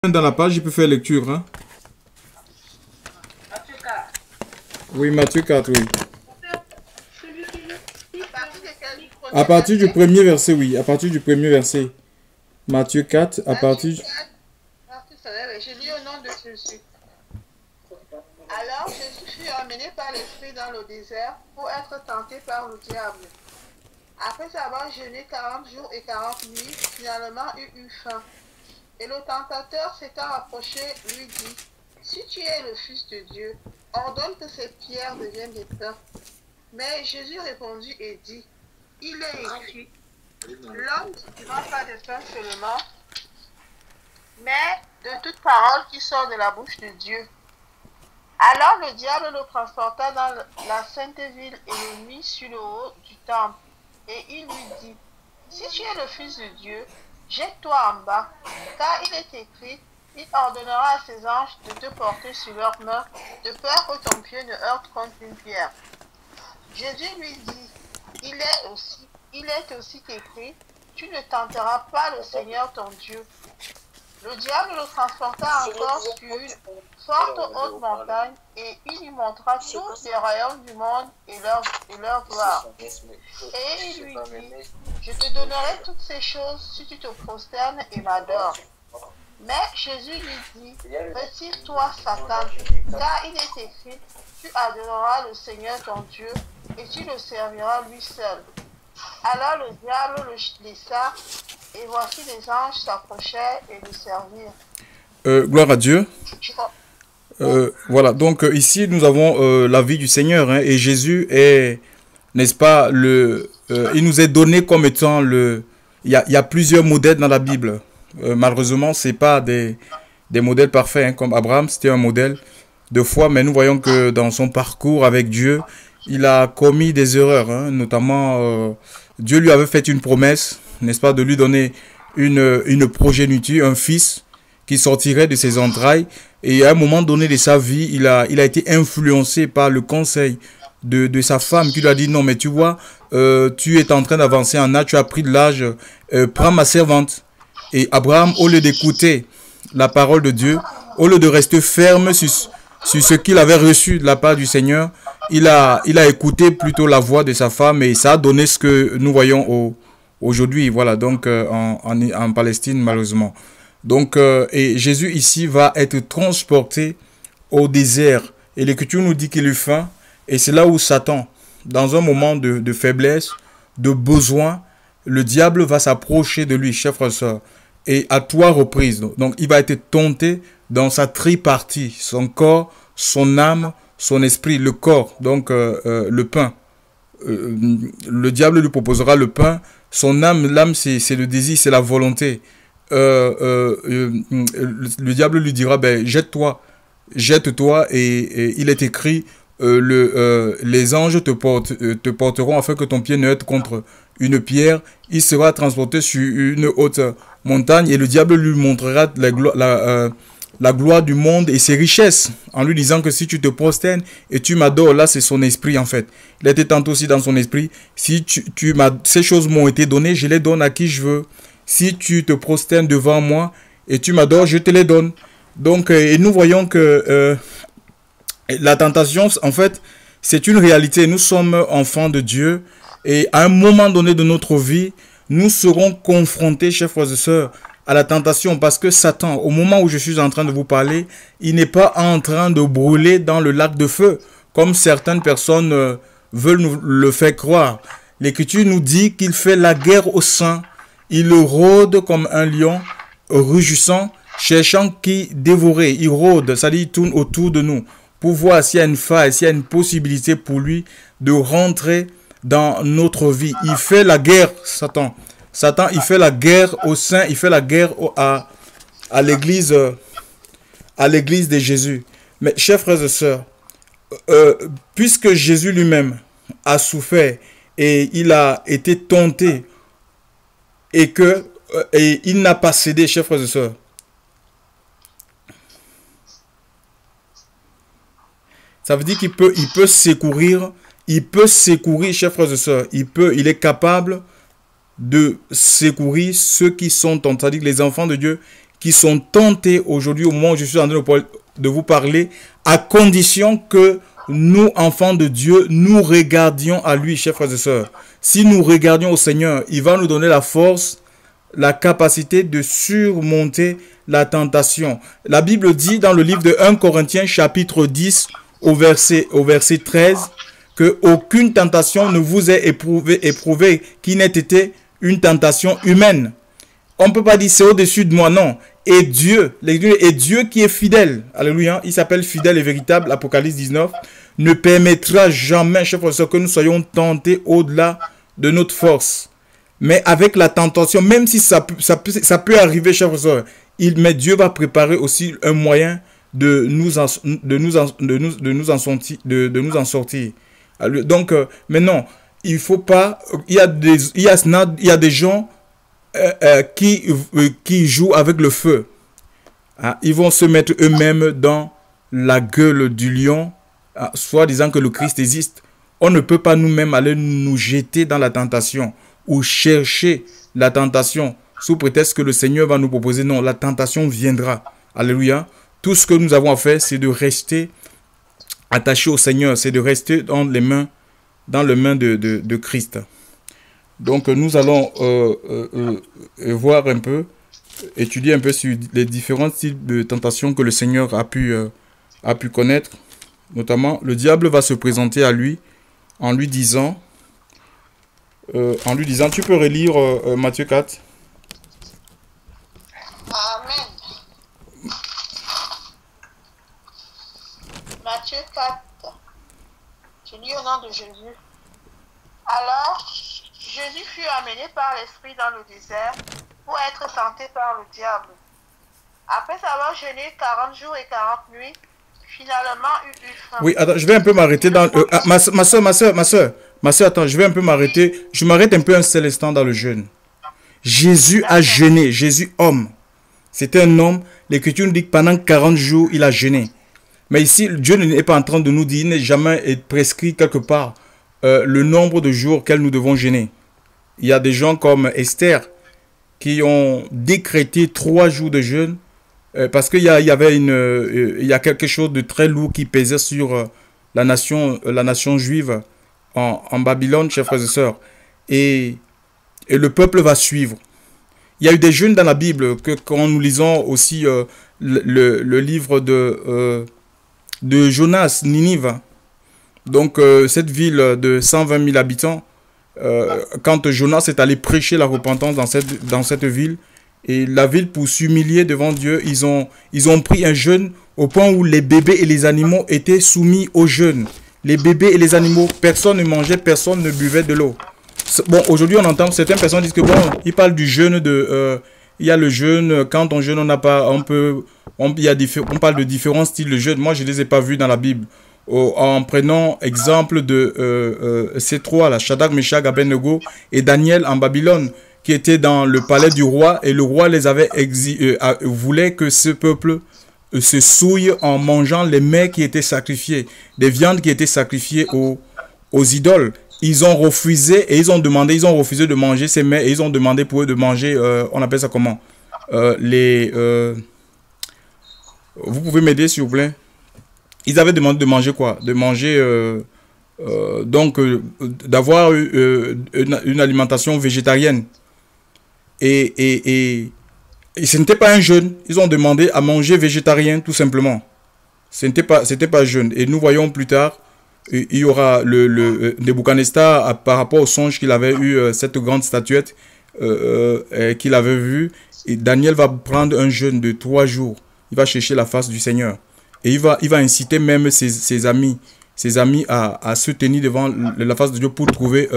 Dans la page, il peut faire lecture. Hein? Oui, Matthieu 4, oui. À partir du premier verset, oui. À partir du premier verset. Matthieu 4, à partir... Je lis au nom de Jésus. Alors Jésus fut emmené par l'Esprit dans le désert pour être tenté par le diable. Après avoir jeûné 40 jours et 40 nuits, finalement il eut faim. Et le tentateur s'étant approché, lui dit, « Si tu es le Fils de Dieu, ordonne que ces pierres deviennent des pains. » Mais Jésus répondit et dit, « Il est écrit, l'homme ne vivra pas de pain seulement, mais de toute parole qui sort de la bouche de Dieu. » Alors le diable le transporta dans la sainte ville et le mit sur le haut du temple. Et il lui dit, « Si tu es le Fils de Dieu, jette-toi en bas, car il est écrit, il ordonnera à ses anges de te porter sur leurs mains, de peur que ton pied ne heurte contre une pierre. » Jésus lui dit, il est aussi écrit, tu ne tenteras pas le Seigneur ton Dieu. Le diable le transporta encore sur une forte haute montagne et il lui montra tous les royaumes du monde et leur gloire. Et il lui dit, je te donnerai toutes ces choses si tu te prosternes et m'adores. Mais Jésus lui dit, retire-toi Satan, car il est écrit, tu adoreras le Seigneur ton Dieu et tu le serviras lui seul. Alors le diable le laissa, et voici les anges s'approchaient et le servirent. Gloire à Dieu. Voilà, donc ici nous avons la vie du Seigneur, hein, et Jésus est, n'est-ce pas, il nous est donné comme étant le... Il y a plusieurs modèles dans la Bible. Malheureusement, ce n'est pas des modèles parfaits, hein, comme Abraham, c'était un modèle de foi, mais nous voyons que dans son parcours avec Dieu, il a commis des erreurs, hein, notamment Dieu lui avait fait une promesse, n'est-ce pas, de lui donner une progéniture, un fils qui sortirait de ses entrailles. Et à un moment donné de sa vie, il a été influencé par le conseil de sa femme qui lui a dit, non mais tu vois, tu es en train d'avancer en âge, tu as pris de l'âge, prends ma servante. Et Abraham, au lieu d'écouter la parole de Dieu, au lieu de rester ferme sur ce qu'il avait reçu de la part du Seigneur, il a écouté plutôt la voix de sa femme et ça a donné ce que nous voyons aujourd'hui, voilà, donc en Palestine malheureusement. Donc, et Jésus ici va être transporté au désert. Et l'Écriture nous dit qu'il eut faim. Et c'est là où Satan, dans un moment de faiblesse, de besoin, le diable va s'approcher de lui, chers frères et sœurs. Et à 3 reprises. Donc, il va être tenté dans sa tripartie. Son corps, son âme, son esprit, le corps. Donc, le pain. Le diable lui proposera le pain. Son âme, l'âme, c'est le désir, c'est la volonté. Le diable lui dira, ben, jette-toi, et il est écrit, les anges te porteront afin que ton pied ne heurte contre une pierre. Il sera transporté sur une haute montagne et le diable lui montrera la gloire du monde et ses richesses en lui disant que si tu te prosternes et tu m'adores, là c'est son esprit en fait. Il était tantôt aussi dans son esprit, si ces choses m'ont été données, je les donne à qui je veux. Si tu te prosternes devant moi et tu m'adores, je te les donne. Donc, et nous voyons que la tentation, en fait, c'est une réalité. Nous sommes enfants de Dieu et à un moment donné de notre vie, nous serons confrontés, chers frères et sœurs, à la tentation parce que Satan, au moment où je suis en train de vous parler, il n'est pas en train de brûler dans le lac de feu, comme certaines personnes veulent nous le faire croire. L'Écriture nous dit qu'il fait la guerre aux saints. Il rôde comme un lion, rugissant, cherchant qui dévorer. Il rôde, c'est-à-dire il tourne autour de nous pour voir s'il y a une faille, s'il y a une possibilité pour lui de rentrer dans notre vie. Il fait la guerre, Satan. Satan, il fait la guerre aux saints, il fait la guerre à l'église de Jésus. Mais chers frères et sœurs, puisque Jésus lui-même a souffert et il a été tenté et il n'a pas cédé, chers frères et sœurs. Ça veut dire qu'il peut secourir, chers frères et sœurs. Il est capable de secourir ceux qui sont tentés, c'est-à-dire les enfants de Dieu qui sont tentés aujourd'hui au moment où je suis en train de vous parler, à condition que nous, enfants de Dieu, nous regardions à lui, chers frères et sœurs. Si nous regardions au Seigneur, il va nous donner la force, la capacité de surmonter la tentation. La Bible dit dans le livre de 1 Corinthiens chapitre 10 au verset 13 que aucune tentation ne vous est éprouvée qui n'ait été une tentation humaine. On ne peut pas dire c'est au-dessus de moi, non. Et Dieu qui est fidèle, alléluia, il s'appelle fidèle et véritable, Apocalypse 19, ne permettra jamais, chers frères et sœurs, que nous soyons tentés au-delà de notre force. Mais avec la tentation, même si ça peut arriver, chers frères et sœurs, mais Dieu va préparer aussi un moyen de nous en sortir. Donc, maintenant, il faut pas, il y a des gens qui jouent avec le feu. Ils vont se mettre eux-mêmes dans la gueule du lion, soit disant que le Christ existe. On ne peut pas nous-mêmes aller nous jeter dans la tentation ou chercher la tentation sous prétexte que le Seigneur va nous proposer. Non, la tentation viendra. Alléluia. Tout ce que nous avons à faire, c'est de rester attachés au Seigneur, c'est de rester dans les mains de Christ. Donc nous allons voir un peu, étudier un peu sur les différents types de tentations que le Seigneur a pu connaître. Notamment, le diable va se présenter à lui en lui disant, tu peux relire Matthieu 4. Amen. Matthieu 4. Je lis au nom de Jésus. Alors, Jésus fut amené par l'Esprit dans le désert pour être tenté par le diable. Après avoir jeûné 40 jours et 40 nuits, finalement eut faim. Oui, attends, je vais un peu m'arrêter dans... ma soeur, attends, je vais un peu m'arrêter. Je m'arrête un peu un seul instant dans le jeûne. Jésus a jeûné, Jésus homme. C'était un homme. L'Écriture nous dit que pendant 40 jours, il a jeûné. Mais ici, Dieu n'est pas en train de nous dire, il n'est jamais prescrit quelque part le nombre de jours auxquels nous devons jeûner. Il y a des gens comme Esther qui ont décrété 3 jours de jeûne parce qu'il y a quelque chose de très lourd qui pesait sur la nation juive en Babylone, chers frères et sœurs. Et le peuple va suivre. Il y a eu des jeûnes dans la Bible que quand nous lisons aussi le livre de Jonas, Ninive. Donc cette ville de 120 000 habitants, quand Jonas est allé prêcher la repentance dans cette ville, et la ville, pour s'humilier devant Dieu, ils ont pris un jeûne au point où les bébés et les animaux étaient soumis au jeûne. Les bébés et les animaux, personne ne mangeait, personne ne buvait de l'eau. Bon, aujourd'hui on entend certaines personnes disent que bon, ils parlent du jeûne il y a le jeûne, quand on jeûne, on parle de différents styles de jeûne. Moi, je ne les ai pas vus dans la Bible. En prenant exemple de ces trois, là, Shadrach, Meshach, Abednego et Daniel en Babylone, qui étaient dans le palais du roi, et le roi les avait voulait que ce peuple se souille en mangeant les mets qui étaient sacrifiés, des viandes qui étaient sacrifiées aux idoles. Ils ont refusé et ils ont refusé de manger ces mets et ils ont demandé pour eux de manger, on appelle ça comment, vous pouvez m'aider s'il vous plaît? Ils avaient demandé de manger quoi? De manger, d'avoir une alimentation végétarienne. Et ce n'était pas un jeûne. Ils ont demandé à manger végétarien tout simplement. C'était pas jeûne. Et nous voyons plus tard, il y aura le Nebuchadnezzar par rapport au songe qu'il avait eu, cette grande statuette qu'il avait vue. Et Daniel va prendre un jeûne de 3 jours. Il va chercher la face du Seigneur. Et il va inciter même ses amis à se tenir devant la face de Dieu pour trouver...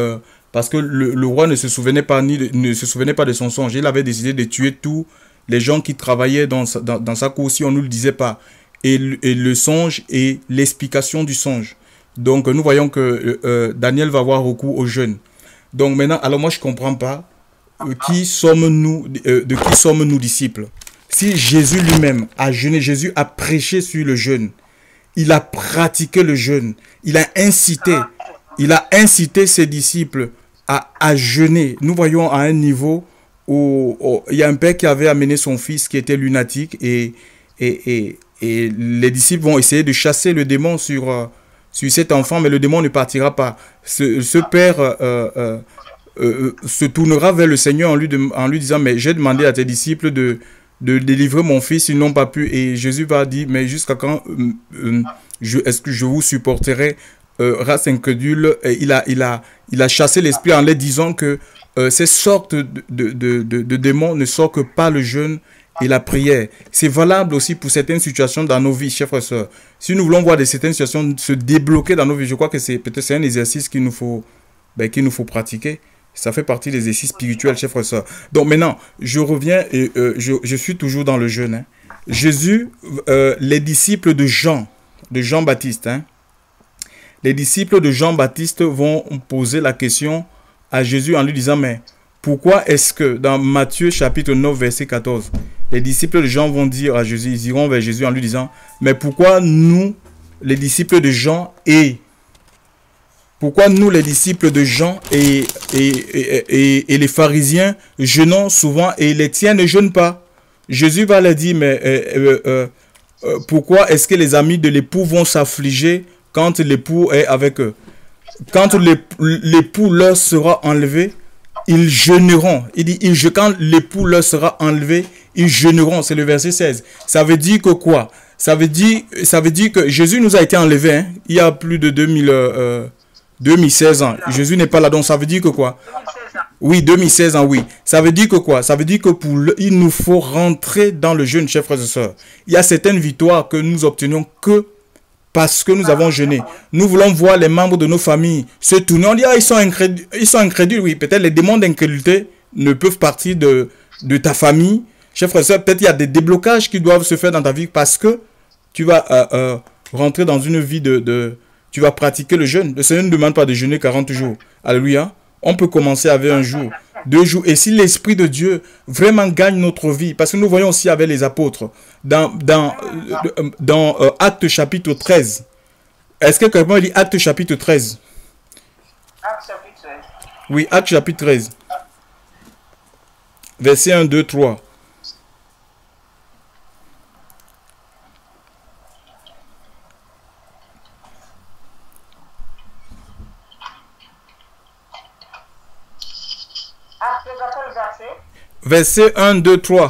parce que le roi ne se souvenait pas de son songe. Il avait décidé de tuer tous les gens qui travaillaient dans sa cour si on ne le disait pas. Et le songe et l'explication du songe. Donc nous voyons que Daniel va avoir recours au jeûne. Donc maintenant, alors moi je ne comprends pas de qui sommes-nous disciples. Si Jésus lui-même a jeûné, Jésus a prêché sur le jeûne. Il a pratiqué le jeûne. Il a incité ses disciples à jeûner. Nous voyons à un niveau où il y a un père qui avait amené son fils qui était lunatique et les disciples vont essayer de chasser le démon sur cet enfant, mais le démon ne partira pas. Ce père se tournera vers le Seigneur en lui disant, mais j'ai demandé à tes disciples de délivrer mon fils, ils n'ont pas pu. Et Jésus va dire, mais jusqu'à quand est-ce que je vous supporterai, race incrédule? Il a chassé l'esprit en leur disant que ces sortes de démons ne sortent que par le jeûne et la prière. C'est valable aussi pour certaines situations dans nos vies, chers frères et sœurs. Si nous voulons voir certaines situations se débloquer dans nos vies, je crois que c'est peut-être un exercice qu'il nous faut pratiquer. Ça fait partie des exercices spirituels, chers frères et sœurs. Donc maintenant, je reviens et je suis toujours dans le jeûne. Hein. Jésus, les disciples de Jean-Baptiste, hein, les disciples de Jean-Baptiste vont poser la question à Jésus en lui disant, mais pourquoi est-ce que dans Matthieu chapitre 9, verset 14, les disciples de Jean vont dire à Jésus, ils iront vers Jésus en lui disant, mais pourquoi nous, les disciples de Jean pourquoi nous, les disciples de Jean et les pharisiens, jeûnons souvent et les tiens ne jeûnent pas? Jésus va leur dire, mais pourquoi est-ce que les amis de l'époux vont s'affliger quand l'époux est avec eux? Quand l'époux leur sera enlevé, ils jeûneront. Il dit, quand l'époux leur sera enlevé, ils jeûneront. C'est le verset 16. Ça veut dire que quoi? Ça veut dire que Jésus nous a été enlevé, hein, il y a plus de 2016 ans. Jésus n'est pas là, donc ça veut dire que quoi? Oui, 2016 ans, oui. Ça veut dire que quoi? Ça veut dire que il nous faut rentrer dans le jeûne, chers frères et sœurs. Il y a certaines victoires que nous obtenons que parce que nous avons jeûné. Nous voulons voir les membres de nos familles se tourner. On dit, ah, ils sont incrédules. Oui, peut-être les démons d'incrédulité ne peuvent partir de ta famille. Chers frères et sœurs, peut-être il y a des déblocages qui doivent se faire dans ta vie parce que tu vas rentrer dans une vie tu vas pratiquer le jeûne. Le Seigneur ne demande pas de jeûner 40 jours. Alléluia. On peut commencer avec un jour, 2 jours. Et si l'Esprit de Dieu vraiment gagne notre vie, parce que nous voyons aussi avec les apôtres, dans Actes chapitre 13. Est-ce que quelqu'un lit Actes chapitre 13? Actes chapitre 13. Oui, Actes chapitre 13. Verset 1, 2, 3. Verset 1, 2, 3.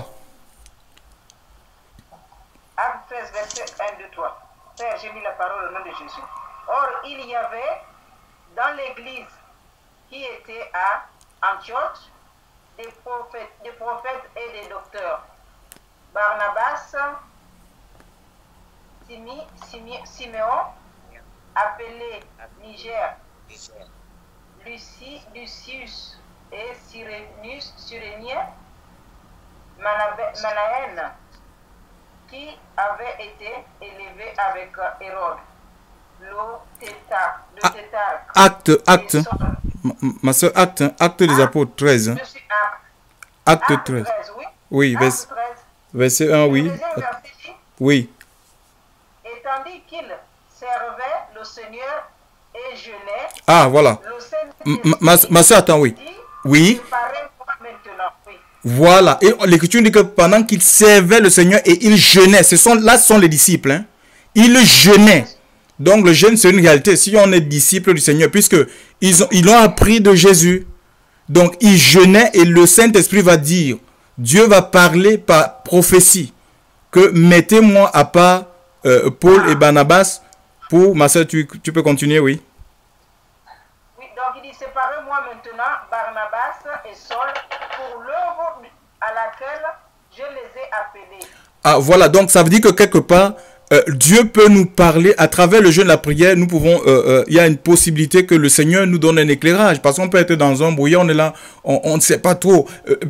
Acte 13, verset 1, 2, 3. Père, j'ai mis la parole au nom de Jésus. Or, il y avait dans l'église qui était à Antioche des prophètes et des docteurs. Barnabas, Siméon, appelé Niger, Lucius et Cyrénien, Manaën, qui avait été élevé avec Hérode, Acte. Ma soeur, acte des apôtres 13. Hein. Acte 13. Oui, verset 1, oui. Oui. Et tandis qu'il servait le Seigneur et jeûnait. Ah, voilà. Ma soeur, attends, oui. Oui. Voilà. Et l'Écriture dit que pendant qu'il servait le Seigneur et il jeûnait, ce sont les disciples. Hein. Ils jeûnaient. Donc le jeûne, c'est une réalité. Si on est disciple du Seigneur, puisque ils ont appris de Jésus. Donc ils jeûnaient et le Saint-Esprit va dire, Dieu va parler par prophétie, que mettez-moi à part Paul et Barnabas pour... Ma soeur, tu peux continuer, oui. Donc il dit, séparez-moi maintenant Barnabas et Saul pour l'œuvre à laquelle je les ai appelés. Ah voilà, donc ça veut dire que quelque part, Dieu peut nous parler à travers le jeûne, la prière. Nous pouvons, il y a une possibilité que le Seigneur nous donne un éclairage. Parce qu'on peut être dans un brouillard, on est là, on ne sait pas trop.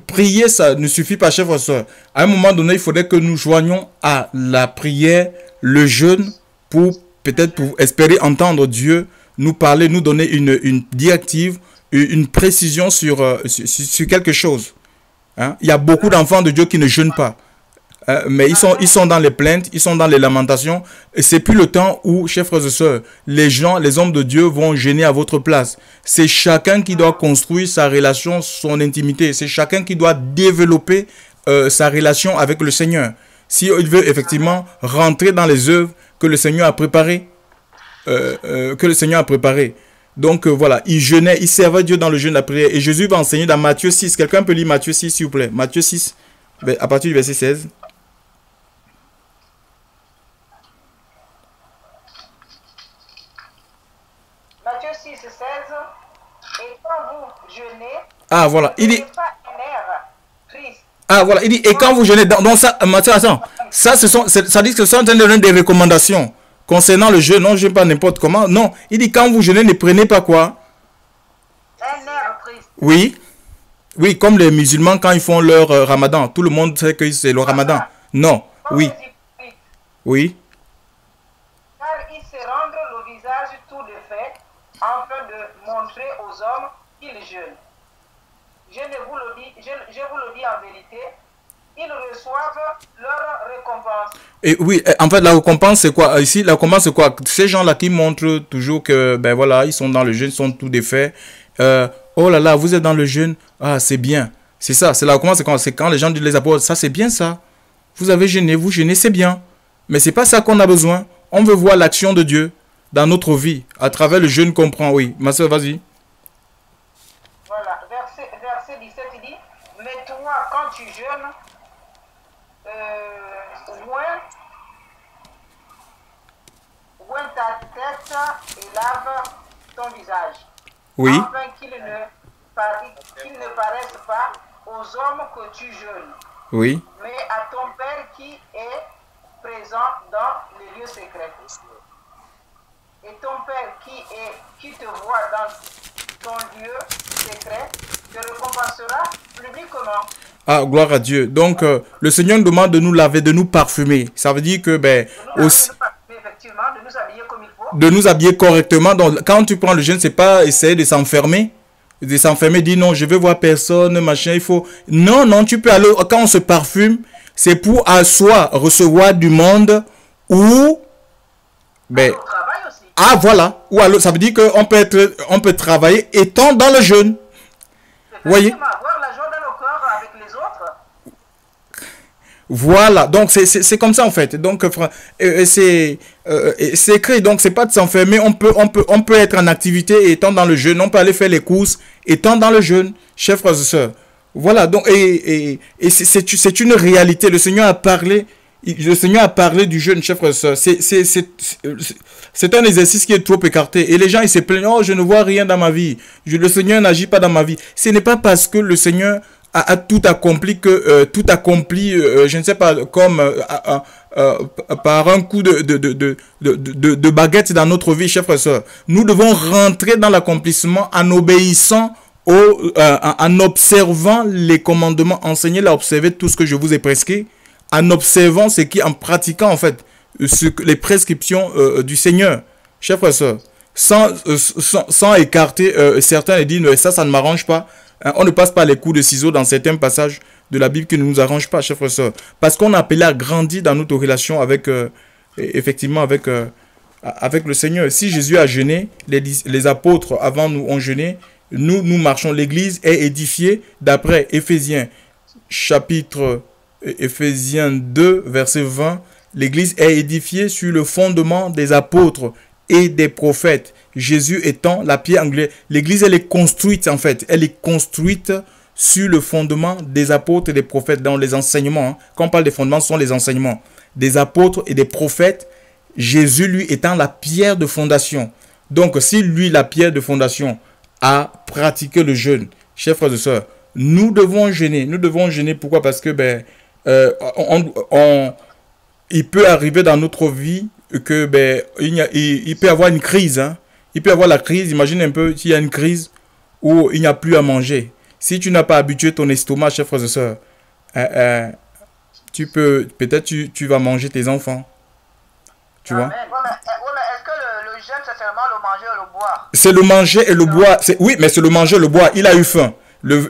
Prier, ça ne suffit pas, chers frères et sœurs. À un moment donné, il faudrait que nous joignions à la prière, le jeûne, pour espérer entendre Dieu nous parler, nous donner une directive, une précision sur quelque chose. Hein? Il y a beaucoup d'enfants de Dieu qui ne jeûnent pas. Mais ils sont dans les plaintes, ils sont dans les lamentations. Et c'est plus le temps où, chers frères et sœurs, les hommes de Dieu vont gêner à votre place. C'est chacun qui doit construire sa relation, son intimité. C'est chacun qui doit développer sa relation avec le Seigneur. Si il veut effectivement rentrer dans les œuvres que le Seigneur a préparées, Donc voilà, il jeûnait, il servait Dieu dans le jeûne de la prière. Et Jésus va enseigner dans Matthieu 6. Quelqu'un peut lire Matthieu 6, s'il vous plaît. Matthieu 6, à partir du verset 16. Matthieu 6, 16. Et quand vous jeûnez, ah voilà, il dit... pas un air triste. Ah voilà, il dit, et quand vous jeûnez, donc ça, Matthieu, attends, ça dit que ce sont des recommandations concernant le jeûne. Non, je ne sais pas n'importe comment. Non, il dit, quand vous jeûnez, ne prenez pas quoi? Un air triste. Oui, oui, comme les musulmans quand ils font leur ramadan. Tout le monde sait que c'est le ramadan. Non, oui, oui. Car ils se rendent le visage tout de fait, afin de montrer aux hommes qu'ils jeûnent. Je vous le dis en vérité, ils reçoivent leur récompense. Et oui, en fait, la récompense, c'est quoi? Ici, la récompense, c'est quoi? Ces gens-là qui montrent toujours que, ben voilà, ils sont dans le jeûne, ils sont tout défaits. Oh là là, vous êtes dans le jeûne. Ah, c'est bien. C'est ça, c'est la récompense, c'est quand les gens disent les apôtres, ça c'est bien ça. Vous avez jeûné, vous jeûnez, c'est bien. Mais c'est pas ça qu'on a besoin. On veut voir l'action de Dieu dans notre vie, à travers le jeûne qu'on prend. Oui, ma soeur, vas-y. Voilà, verset 17, il dit, mais toi, quand tu jeûnes, oins ta tête et lave ton visage. Oui. Afin qu'il ne paraisse pas aux hommes que tu jeûnes. Oui. Mais à ton Père qui est présent dans les lieux secrets. Et ton Père qui te voit dans ton lieu secret te récompensera publiquement. Ah, gloire à Dieu. Donc, le Seigneur nous demande de nous laver, de nous parfumer. Ça veut dire que, ben, aussi, effectivement, de nous habiller comme il faut. de nous habiller correctement. Donc, quand tu prends le jeûne, c'est pas essayer de s'enfermer. De s'enfermer, dire non, je veux voir personne, machin, il faut. Non, non, tu peux aller. Quand on se parfume, c'est pour soit recevoir du monde ou. Ben, Aussi. ah, voilà. Ou alors, ça veut dire qu'on peut travailler étant dans le jeûne. Vous voyez? Avoir la joie dans le corps avec les autres. Voilà, donc c'est comme ça en fait. Donc c'est écrit, donc c'est pas de s'enfermer. On peut être en activité étant dans le jeûne. On peut aller faire les courses étant dans le jeûne, chers frères et sœurs. Voilà, donc et c'est une réalité. Le Seigneur a parlé. Le Seigneur a parlé du jeûne, chers frères et sœurs. C'est un exercice qui est trop écarté. Et les gens, ils se plaignent. Oh, je ne vois rien dans ma vie. Le Seigneur n'agit pas dans ma vie. Ce n'est pas parce que le Seigneur a tout accompli que tout accompli, je ne sais pas, comme par un coup de baguette dans notre vie, chers frères et sœurs. Nous devons rentrer dans l'accomplissement en obéissant en observant les commandements. Enseignez-les à observer tout ce que je vous ai prescrit. En observant ce qui, en pratiquant en fait les prescriptions du Seigneur, chers frères et sœurs, sans écarter certains et dire ça ne m'arrange pas. On ne passe pas les coups de ciseaux dans certains passages de la Bible qui ne nous arrangent pas, chers frères et sœurs, parce qu'on a appelé à grandir dans notre relation avec effectivement avec le Seigneur. Si Jésus a jeûné, les apôtres avant nous ont jeûné, nous marchons. L'Église est édifiée d'après Éphésiens chapitre Éphésiens 2, verset 20, l'Église est édifiée sur le fondement des apôtres et des prophètes, Jésus étant la pierre angulaire. L'Église, elle est construite en fait, elle est construite sur le fondement des apôtres et des prophètes dans les enseignements. Hein. Quand on parle des fondements, ce sont les enseignements des apôtres et des prophètes, Jésus, lui, étant la pierre de fondation. Donc, si lui, la pierre de fondation, a pratiqué le jeûne, chers frères et sœurs, nous devons jeûner. Nous devons jeûner. Pourquoi? Parce que il peut arriver dans notre vie que il peut y avoir une crise. Hein. Il peut y avoir la crise. Imagine un peu s'il y a une crise où il n'y a plus à manger. Si tu n'as pas habitué ton estomac, chers frères et sœurs, peut-être tu vas manger tes enfants. Tu vois? Est-ce que le jeûne, c'est seulement le manger et le boire? C'est le manger et le boire. Oui, mais c'est le manger et le boire. Il a eu faim.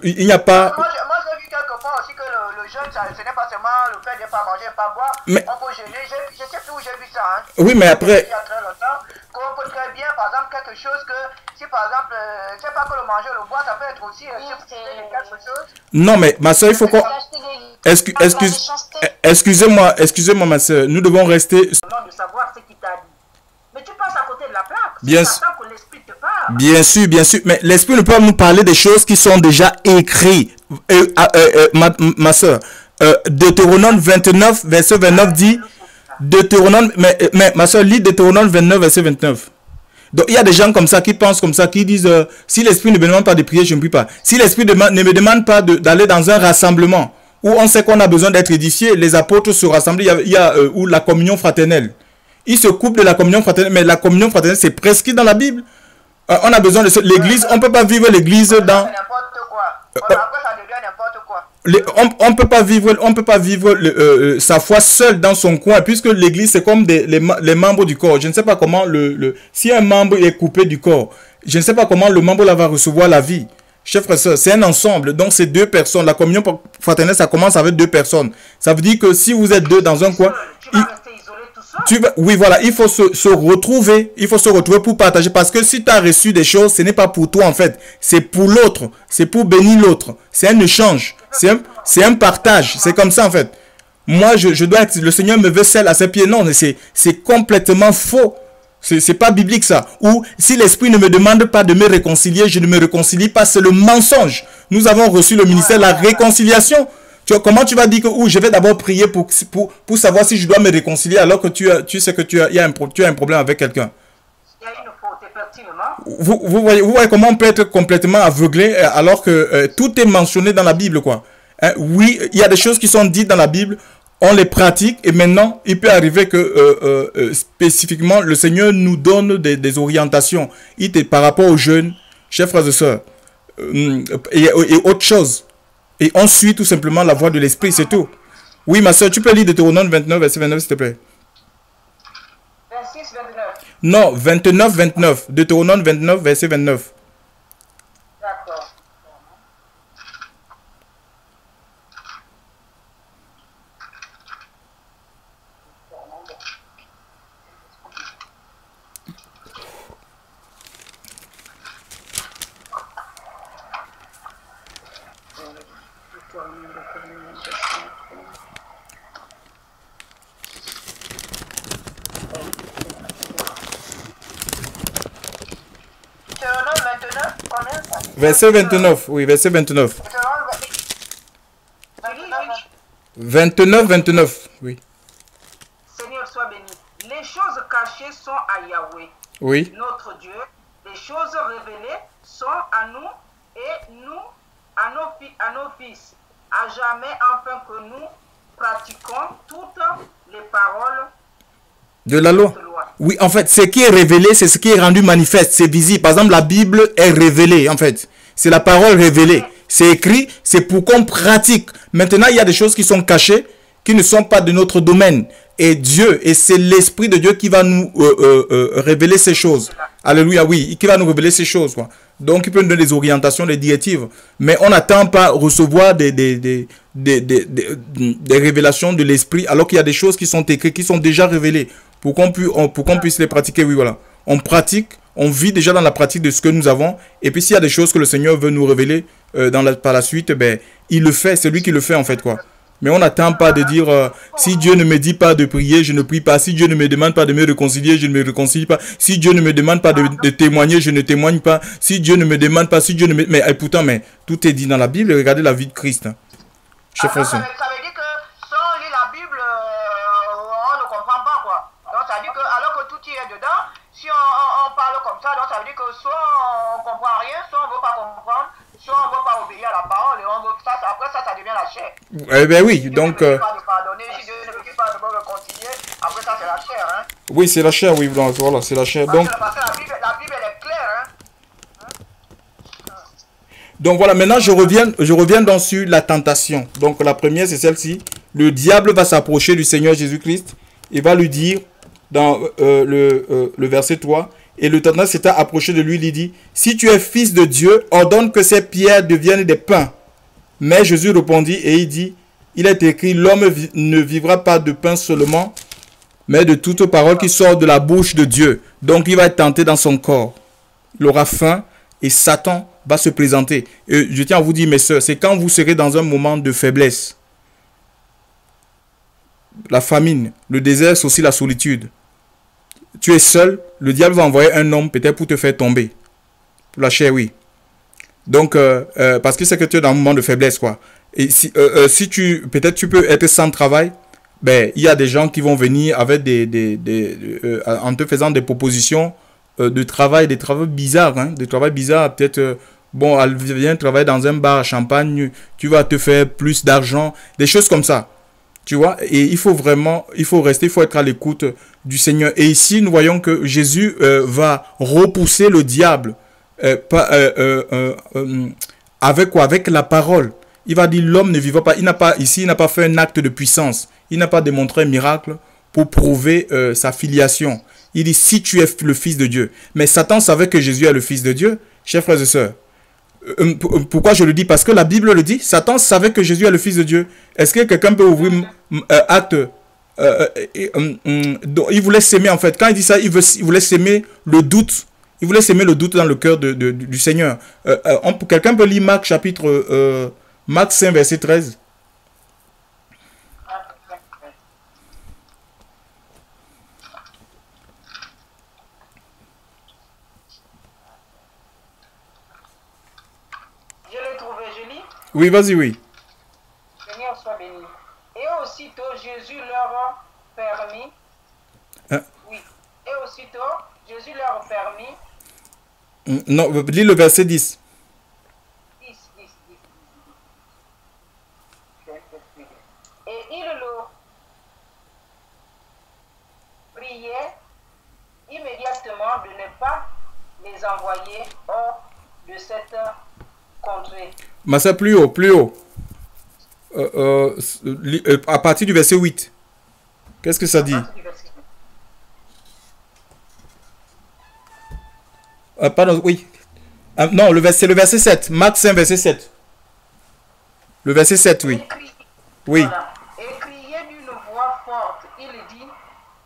Il n'y a pas... Moi, j'ai vu quelque part aussi que le jeûne, ce n'est pas seulement le fait de ne pas manger, pas boire. Mais... On peut jeûner. Je sais plus où j'ai vu ça. Hein. Oui, mais après... Il y a très longtemps, qu'on peut très bien, par exemple, quelque chose que, si par exemple, c'est pas que le manger, le boire, ça peut être aussi quelque chose. Non, mais ma soeur, il faut qu'on... Excusez-moi, ma soeur, nous devons rester... Non, de savoir ce qu'il t'a dit. Mais tu passes à côté de la plaque. Bien sûr. Que l'esprit te parle. Bien sûr. Mais l'esprit ne peut pas nous parler des choses qui sont déjà écrites. Ma soeur, Deutéronome 29, verset 29 dit... Deutéronome, mais ma soeur, lit Deutéronome 29, verset 29. Donc, il y a des gens comme ça qui pensent comme ça, qui disent si l'esprit ne me demande pas de prier, je ne prie pas. Si l'esprit ne me demande pas d'aller dans un rassemblement où on sait qu'on a besoin d'être édifié, les apôtres se rassemblent, il y a où la communion fraternelle. Ils se coupent de la communion fraternelle, mais la communion fraternelle, c'est prescrit dans la Bible. On a besoin de l'église, on ne peut pas vivre l'église dans... N'importe quoi. Après, ça devient n'importe quoi. On peut pas vivre sa foi seul dans son coin, puisque l'église c'est comme les membres du corps. Je ne sais pas comment si un membre est coupé du corps, je ne sais pas comment le membre là va recevoir la vie. Chers frères et sœurs, c'est un ensemble, donc c'est deux personnes. La communion fraternelle, ça commence avec deux personnes. Ça veut dire que si vous êtes deux dans un coin, oui, voilà, il faut se retrouver. Il faut se retrouver pour partager. Parce que si tu as reçu des choses, ce n'est pas pour toi en fait. C'est pour l'autre. C'est pour bénir l'autre. C'est un échange. C'est un partage. C'est comme ça en fait. Moi, je dois être... Le Seigneur me veut seul à ses pieds. Non, c'est complètement faux. C'est pas biblique ça. Ou si l'esprit ne me demande pas de me réconcilier, je ne me réconcilie pas. C'est le mensonge. Nous avons reçu le ministère de la réconciliation. Comment tu vas dire que je vais d'abord prier pour savoir si je dois me réconcilier alors que tu sais que tu as un problème avec quelqu'un. Il y a une faute, effectivement. Vous voyez comment on peut être complètement aveuglé alors que tout est mentionné dans la Bible, quoi. Oui, il y a des choses qui sont dites dans la Bible, on les pratique et maintenant, il peut arriver que spécifiquement, le Seigneur nous donne des orientations par rapport aux jeunes, chers frères et sœurs, et autre chose. Et on suit tout simplement la voie de l'esprit, c'est tout. Oui, ma soeur, tu peux lire Deutéronome 29, verset 29, s'il te plaît. 26, 29. Non, 29, 29. Deutéronome 29, verset 29. D'accord. Verset 29, oui, verset 29. 29, 29, oui. Seigneur, sois béni. Les choses cachées sont à Yahweh, oui, notre Dieu. Les choses révélées sont à nous et nous, à nos fils, à jamais, afin que nous pratiquons toutes les paroles de la loi. Oui, en fait, ce qui est révélé, c'est ce qui est rendu manifeste, c'est visible. Par exemple, la Bible est révélée, en fait. C'est la parole révélée. C'est écrit, c'est pour qu'on pratique. Maintenant, il y a des choses qui sont cachées, qui ne sont pas de notre domaine. Et Dieu, et c'est l'Esprit de Dieu qui va nous révéler ces choses. Alléluia, oui, qui va nous révéler ces choses, quoi. Donc, il peut nous donner des orientations, des directives. Mais on n'attend pas recevoir des révélations de l'Esprit, alors qu'il y a des choses qui sont écrites, qui sont déjà révélées, pour qu'on puisse les pratiquer. Oui, voilà. On pratique, on vit déjà dans la pratique de ce que nous avons. Et puis, s'il y a des choses que le Seigneur veut nous révéler par la suite, ben, il le fait. C'est lui qui le fait, en fait, quoi. Mais on n'attend pas de dire si Dieu ne me dit pas de prier, je ne prie pas. Si Dieu ne me demande pas de me réconcilier, je ne me réconcilie pas. Si Dieu ne me demande pas de témoigner, je ne témoigne pas. Si Dieu ne me demande pas, si Dieu ne me... Mais pourtant, tout est dit dans la Bible. Regardez la vie de Christ. Hein. Ça veut dire que si on lit la Bible, on ne comprend pas, quoi. Donc ça veut dire que alors que tout y est dedans, si on parle comme ça, donc ça veut dire que soit on ne comprend rien, soit on ne veut pas comprendre, soit on ne veut pas obéir à la parole, et après ça devient la chair. Eh bien oui, donc... Dieu ne veut pas de pardonner, si Dieu ne veut pas de me réconcilier, après ça c'est la chair. Hein. Oui, c'est la chair, oui, voilà, c'est la chair. Donc, parce que la Bible elle est claire. Hein. Donc voilà, maintenant je reviens donc sur la tentation. Donc la première c'est celle-ci. Le diable va s'approcher du Seigneur Jésus-Christ et va lui dire dans le verset 3, et le tentant s'étant approché de lui, il dit, si tu es fils de Dieu, ordonne que ces pierres deviennent des pains. Mais Jésus répondit et il dit, il est écrit, l'homme ne vivra pas de pain seulement, mais de toute parole qui sort de la bouche de Dieu. Donc il va être tenté dans son corps. Il aura faim et Satan va se présenter. Et je tiens à vous dire, mes sœurs, c'est quand vous serez dans un moment de faiblesse. La famine, le désert, c'est aussi la solitude. Tu es seul, le diable va envoyer un homme peut-être pour te faire tomber. Pour la chair, oui. Donc, parce que c'est que tu es dans un moment de faiblesse, quoi. Et si peut-être tu peux être sans travail, ben, il y a des gens qui vont venir avec en te faisant des propositions de travail, des travaux bizarres, hein, des travaux bizarres, peut-être, bon, elle vient travailler dans un bar à Champagne, tu vas te faire plus d'argent, des choses comme ça. Tu vois, et il faut rester, il faut être à l'écoute du Seigneur. Et ici, nous voyons que Jésus va repousser le diable avec quoi? Avec la parole. Il va dire, l'homme ne vivra pas. Il n'a pas fait un acte de puissance. Il n'a pas démontré un miracle pour prouver sa filiation. Il dit, si tu es le Fils de Dieu. Mais Satan savait que Jésus est le Fils de Dieu, chers frères et sœurs. Pourquoi je le dis? Parce que la Bible le dit. Satan savait que Jésus est le Fils de Dieu. Est-ce que quelqu'un peut ouvrir acte il voulait s'aimer en fait. Quand il dit ça, il voulait s'aimer le doute. Il voulait s'aimer le doute dans le cœur du Seigneur. Quelqu'un peut lire Marc chapitre Marc 5 verset 13. Oui, vas-y, oui. Seigneur soit béni. Et aussitôt, Jésus leur permit. Hein? Oui. Et aussitôt, Jésus leur permit. Non, lis le verset 10. 10. Et il le priait immédiatement de ne pas les envoyer hors de cette contrée. Mais c'est plus haut, plus haut. À partir du verset 8. Qu'est-ce que ça dit? Pardon, oui. Non, c'est le verset 7. Marc 5, verset 7. Le verset 7, oui. Oui. Voilà. Et criait d'une voix forte, il dit,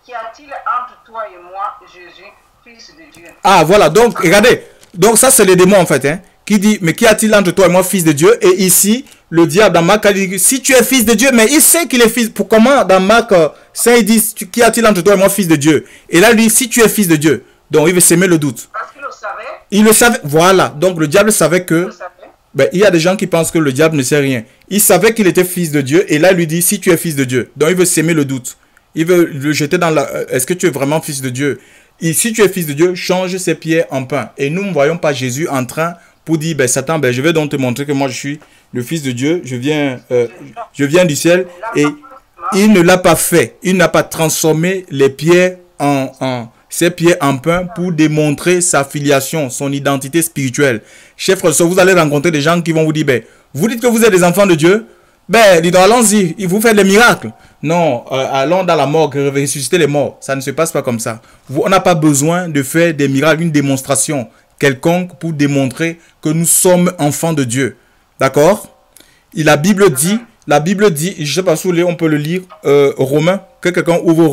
qu'y a-t-il entre toi et moi, Jésus, Fils de Dieu? Ah, voilà. Donc, regardez. Donc, ça, c'est les démons, en fait. Hein, qui dit, mais qu'y a-t-il entre toi et moi, Fils de Dieu? Et ici, le diable, dans Marc, il dit, si tu es Fils de Dieu, mais il sait qu'il est Fils. Pour comment, dans Marc 5, il dit, qu'y a-t-il entre toi et moi, Fils de Dieu? Et là, il dit, si tu es Fils de Dieu. Donc, il veut s'aimer le doute. Parce qu'il le savait. Il le savait. Voilà. Donc, le diable savait que... Ben, il y a des gens qui pensent que le diable ne sait rien. Il savait qu'il était fils de Dieu. Et là, il lui dit, si tu es fils de Dieu. Donc, il veut s'aimer le doute. Il veut le jeter dans la... Est-ce que tu es vraiment fils de Dieu? Et si tu es fils de Dieu, change ses pierres en pain. Et nous ne voyons pas Jésus en train pour dire, ben, Satan, ben, je vais donc te montrer que moi, je suis le fils de Dieu. Je viens du ciel. Et il ne l'a pas fait. Il n'a pas transformé les pierres ses pieds en pain pour démontrer sa filiation, son identité spirituelle. Chers frères, vous allez rencontrer des gens qui vont vous dire, ben, vous dites que vous êtes des enfants de Dieu, ben, dites allons-y, il vous fait des miracles. Non, allons dans la morgue, ressusciter les morts. Ça ne se passe pas comme ça. On n'a pas besoin de faire des miracles, une démonstration quelconque pour démontrer que nous sommes enfants de Dieu. D'accord? Et la Bible dit, je ne sais pas si on peut le lire, Romains, que quelqu'un ouvre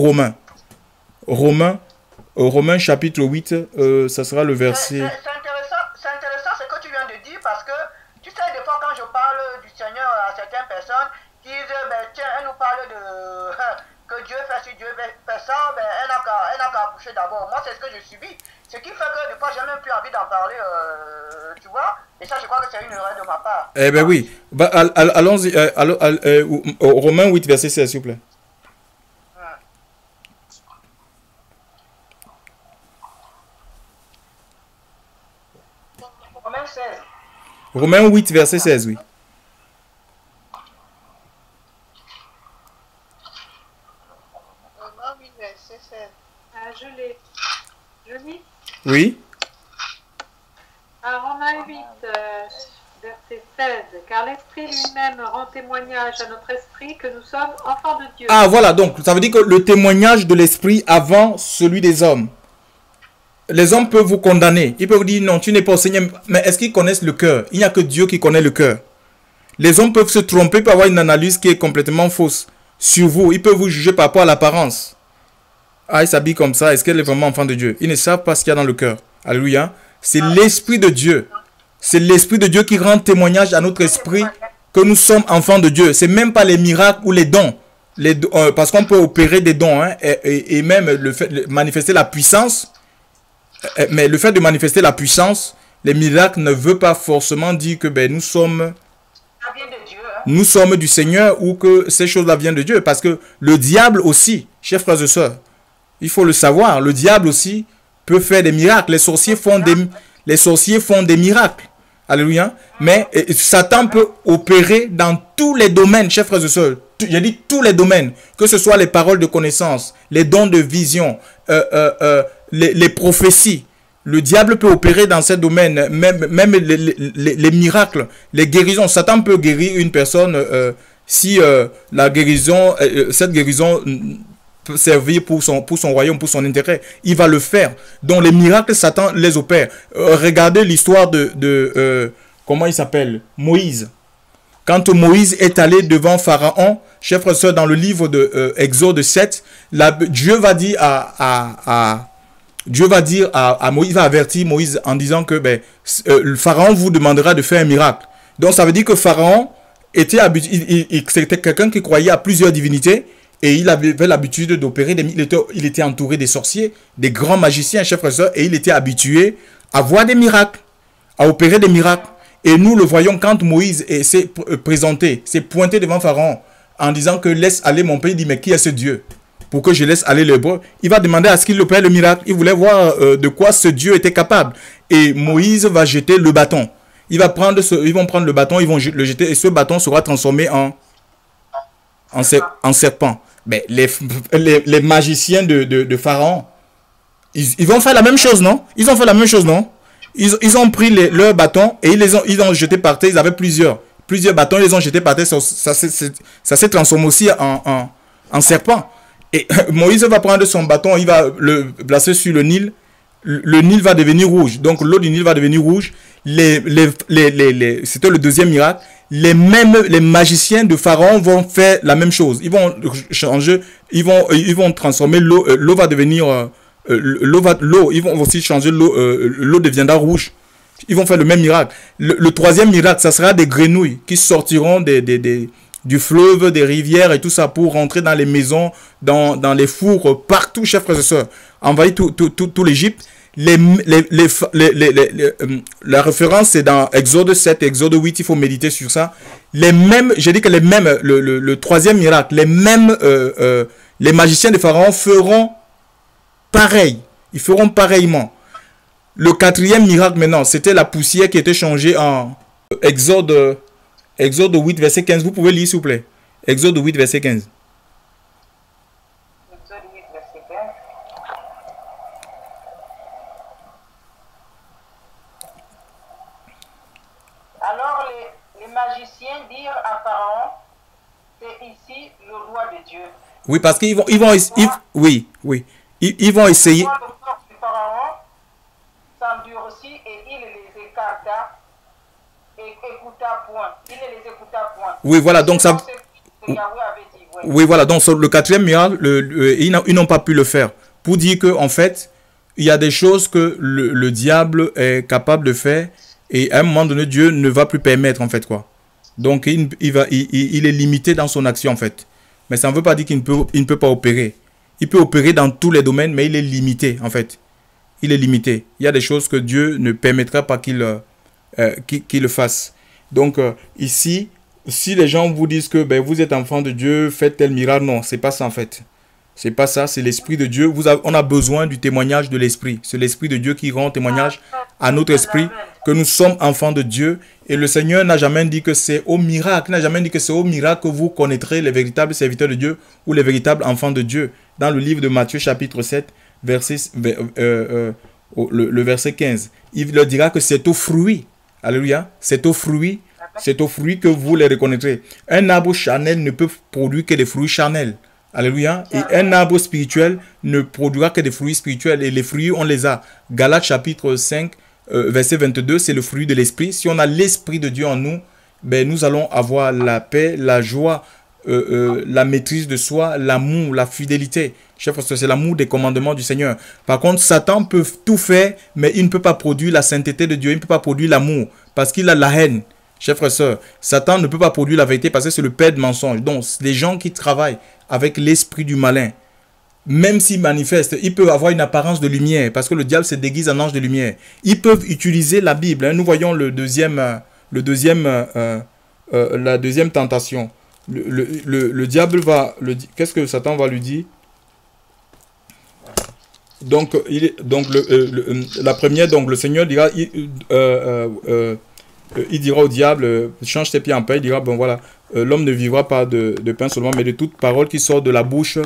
Romains chapitre 8, ça sera le verset... C'est intéressant ce que tu viens de dire parce que, tu sais, des fois quand je parle du Seigneur à certaines personnes qui disent, ben, tiens, elle nous parle de que Dieu fait ci, Dieu fait ça, ben, elle n'a qu'à accoucher d'abord. Moi, c'est ce que je subis. Ce qui fait que des fois, j'ai même plus envie d'en parler, tu vois. Et ça, je crois que c'est une erreur de ma part. Eh ben oui. Bah, allons-y, Romains 8, verset 16, s'il vous plaît. Romains 8, verset 16, oui. Romains 8, verset 16. Ah, je lis. Oui. À Romains 8, verset 16. Car l'Esprit lui-même rend témoignage à notre esprit que nous sommes enfants de Dieu. Ah, voilà, donc ça veut dire que le témoignage de l'Esprit avant celui des hommes. Les hommes peuvent vous condamner. Ils peuvent vous dire, non, tu n'es pas au Seigneur. Mais est-ce qu'ils connaissent le cœur? Il n'y a que Dieu qui connaît le cœur. Les hommes peuvent se tromper, peuvent avoir une analyse qui est complètement fausse sur vous. Ils peuvent vous juger par rapport à l'apparence. Ah, il s'habille comme ça. Est-ce qu'elle est vraiment enfant de Dieu? Ils ne savent pas ce qu'il y a dans le cœur. Alléluia. C'est l'Esprit de Dieu. C'est l'Esprit de Dieu qui rend témoignage à notre esprit que nous sommes enfants de Dieu. C'est même pas les miracles ou les dons. Parce qu'on peut opérer des dons hein, et même le fait de manifester la puissance. Mais le fait de manifester la puissance, les miracles ne veut pas forcément dire que nous sommes... Nous sommes du Seigneur ou que ces choses-là viennent de Dieu. Parce que le diable aussi, chers frères et sœurs, il faut le savoir, le diable aussi peut faire des miracles. Les sorciers font des miracles. Alléluia. Mais Satan peut opérer dans tous les domaines, chers frères et sœurs. J'ai dit tous les domaines. Que ce soit les paroles de connaissance, les dons de vision, les prophéties. Le diable peut opérer dans ces domaines, même les miracles, les guérisons. Satan peut guérir une personne si la guérison, cette guérison peut servir pour son royaume, pour son intérêt. Il va le faire. Donc les miracles, Satan les opère. Regardez l'histoire de comment il s'appelle? Moïse. Quand Moïse est allé devant Pharaon, chers frères et sœurs, dans le livre de Exode 7, Dieu va dire à Moïse, va avertir Moïse en disant que le Pharaon vous demandera de faire un miracle. Donc ça veut dire que Pharaon était habitué, c'était quelqu'un qui croyait à plusieurs divinités et il avait l'habitude d'opérer, il était entouré des sorciers, des grands magiciens, chers frères et sœurs, et il était habitué à voir des miracles, à opérer des miracles. Et nous le voyons quand Moïse s'est présenté, s'est pointé devant Pharaon en disant que laisse aller mon pays. Il dit mais qui est ce Dieu pour que je laisse aller l'hébreu? Il va demander à ce qu'il opère le miracle. Il voulait voir de quoi ce Dieu était capable. Et Moïse va jeter le bâton. Ils vont prendre le bâton, ils vont le jeter et ce bâton sera transformé en serpent. Mais les magiciens de Pharaon, ils vont faire la même chose, non? Ils ont fait la même chose, non? Ils ont pris leurs bâtons et ils ont jeté par terre. Ils avaient plusieurs bâtons, ils les ont jetés par terre. Ça s'est transformé aussi en serpent. Et Moïse va prendre son bâton, il va le placer sur le Nil. Le Nil va devenir rouge. Donc l'eau du Nil va devenir rouge. C'était le deuxième miracle. Les magiciens de Pharaon vont faire la même chose. Ils vont changer, ils vont transformer l'eau. L'eau va devenir... ils vont aussi changer l'eau. L'eau deviendra rouge. Ils vont faire le même miracle. Le troisième miracle, ça sera des grenouilles qui sortiront du fleuve, des rivières et tout ça pour rentrer dans les maisons, dans les fours, partout, chers frères et sœurs. Envahir tout l'Égypte. La référence c'est dans Exode 7, Exode 8, il faut méditer sur ça. J'ai dit que le troisième miracle, les magiciens de Pharaon feront pareil. Ils feront pareillement. Le quatrième miracle maintenant, c'était la poussière qui était changée en Exode 8, verset 15. Vous pouvez lire, s'il vous plaît. Exode 8, verset 15. Exode 8, verset 15. Alors les magiciens dirent à Pharaon, c'est ici le roi de Dieu. Oui, parce qu'ils vont essayer. Le corps du Pharaon s'endurcit et il les écarta. Il ne les écouta point. Oui, voilà, donc ça... Oui, voilà, donc sur le quatrième miracle, ils n'ont pas pu le faire. Pour dire que en fait, il y a des choses que le diable est capable de faire et à un moment donné, Dieu ne va plus permettre, en fait, quoi. Donc, il est limité dans son action, en fait. Mais ça ne veut pas dire qu'il ne peut pas opérer. Il peut opérer dans tous les domaines, mais il est limité, en fait. Il est limité. Il y a des choses que Dieu ne permettra pas qu'il le fasse. Donc ici, si les gens vous disent que vous êtes enfant de Dieu, faites tel miracle, non, c'est pas ça en fait. C'est pas ça, c'est l'Esprit de Dieu. On a besoin du témoignage de l'Esprit. C'est l'Esprit de Dieu qui rend témoignage à notre esprit que nous sommes enfants de Dieu. Et le Seigneur n'a jamais dit que c'est au miracle, n'a jamais dit que c'est au miracle que vous connaîtrez les véritables serviteurs de Dieu ou les véritables enfants de Dieu. Dans le livre de Matthieu chapitre 7, le verset 15, il leur dira que c'est au fruit. Alléluia. C'est au fruit que vous les reconnaîtrez. Un arbre charnel ne peut produire que des fruits charnels. Alléluia. Et un arbre spirituel ne produira que des fruits spirituels. Et les fruits, on les a. Galates chapitre 5, verset 22, c'est le fruit de l'esprit. Si on a l'esprit de Dieu en nous, ben, nous allons avoir la paix, la joie, la maîtrise de soi, l'amour, la fidélité. Chers frères et sœurs, c'est l'amour des commandements du Seigneur. Par contre, Satan peut tout faire, mais il ne peut pas produire la sainteté de Dieu, il ne peut pas produire l'amour, parce qu'il a la haine. Chers frères et sœurs, Satan ne peut pas produire la vérité parce que c'est le père de mensonge. Donc, les gens qui travaillent avec l'esprit du malin, même s'ils manifestent, ils peuvent avoir une apparence de lumière, parce que le diable se déguise en ange de lumière. Ils peuvent utiliser la Bible. Hein. Nous voyons la deuxième tentation. Le diable va... Qu'est-ce que Satan va lui dire? Donc, la première, donc le Seigneur dira... il dira au diable, change tes pieds en pain, il dira, bon voilà, l'homme ne vivra pas de pain seulement, mais de toute parole qui sort de la bouche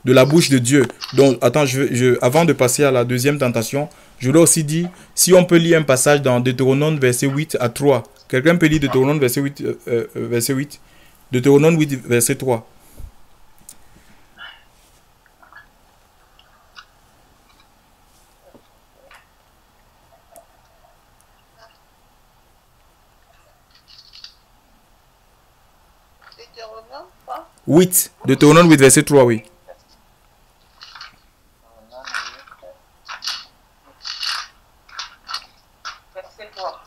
de Dieu. Donc, attends, avant de passer à la deuxième tentation, je voulais aussi dire, si on peut lire un passage dans Deutéronome verset 8 à 3. Quelqu'un peut lire Deutéronome verset 8, verset 8. Deutéronome 8, verset 3. Deutéronome, quoi? 8. Deutéronome 8, verset 3, oui. Verset 3.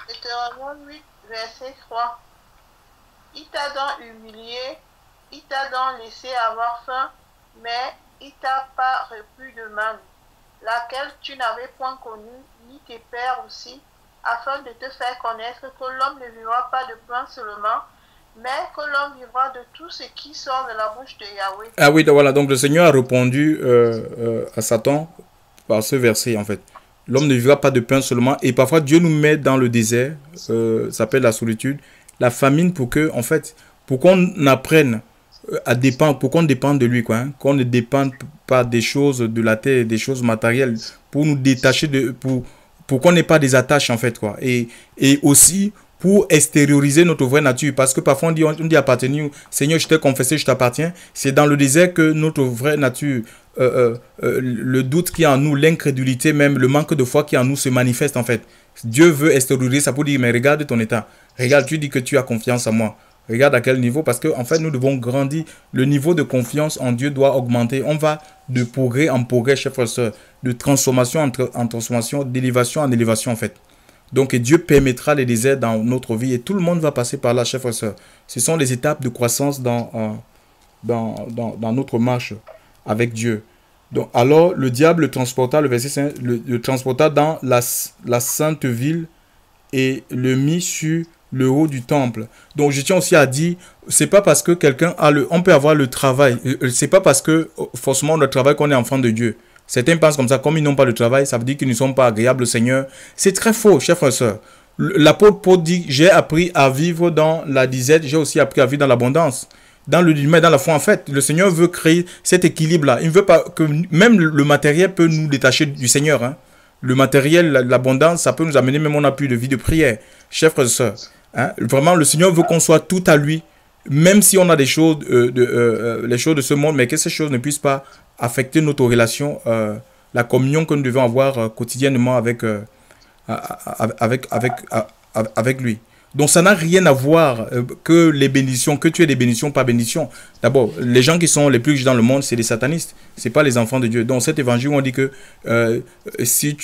Deutéronome 8, verset 3. Il t'a donc humilié, il t'a donc laissé avoir faim, mais il t'a pas repus de manne, laquelle tu n'avais point connue, ni tes pères aussi, afin de te faire connaître que l'homme ne vivra pas de pain seulement, mais que l'homme vivra de tout ce qui sort de la bouche de Yahweh. Ah oui, donc voilà, donc le Seigneur a répondu à Satan par ce verset en fait. L'homme ne vivra pas de pain seulement. Et parfois, Dieu nous met dans le désert, ça s'appelle la solitude, la famine, pour que, en fait, pour qu'on apprenne à dépendre, pour qu'on dépende de lui, quoi, hein, qu'on ne dépende pas des choses de la terre, des choses matérielles, pour nous détacher pour qu'on n'ait pas des attaches, en fait, quoi. Et aussi pour extérioriser notre vraie nature. Parce que parfois, on dit appartenir, Seigneur, je t'ai confessé, je t'appartiens. C'est dans le désert que notre vraie nature, le doute qui est en nous, l'incrédulité même, le manque de foi qui est en nous se manifeste, en fait. Dieu veut extérioriser ça pour dire, mais regarde ton état. Regarde, tu dis que tu as confiance en moi. Regarde à quel niveau, parce qu'en fait, nous devons grandir. Le niveau de confiance en Dieu doit augmenter. On va de progrès en progrès, chers frères et sœurs, de transformation en transformation, d'élévation en élévation, en fait. Donc, Dieu permettra les déserts dans notre vie et tout le monde va passer par là, chers frères et sœurs. Ce sont les étapes de croissance dans notre marche avec Dieu. Donc, alors, le diable le transporta, le verset 5, le transporta dans la sainte ville et le mit sur le haut du temple. Donc, je tiens aussi à dire, c'est pas parce que quelqu'un a on peut avoir le travail, c'est pas parce que forcément le travail qu'on est enfant de Dieu. Certains pensent comme ça, comme ils n'ont pas de travail, ça veut dire qu'ils ne sont pas agréables au Seigneur. C'est très faux, chers frères et sœurs. L'apôtre Paul dit, j'ai appris à vivre dans la disette, j'ai aussi appris à vivre dans l'abondance. Dans le mais dans la foi, en fait, le Seigneur veut créer cet équilibre-là. Il ne veut pas que même le matériel peut nous détacher du Seigneur. Hein. Le matériel, l'abondance, ça peut nous amener, même on n'a plus de vie de prière. Chers frères et sœurs, hein, vraiment, le Seigneur veut qu'on soit tout à lui, même si on a des choses, les choses de ce monde, mais que ces choses ne puissent pas affecter notre relation, la communion que nous devons avoir quotidiennement avec lui. Donc ça n'a rien à voir que les bénédictions, que tu aies des bénédictions, pas bénédictions. D'abord, les gens qui sont les plus riches dans le monde, c'est les satanistes, c'est pas les enfants de Dieu. Dans cet évangile, on dit que c'est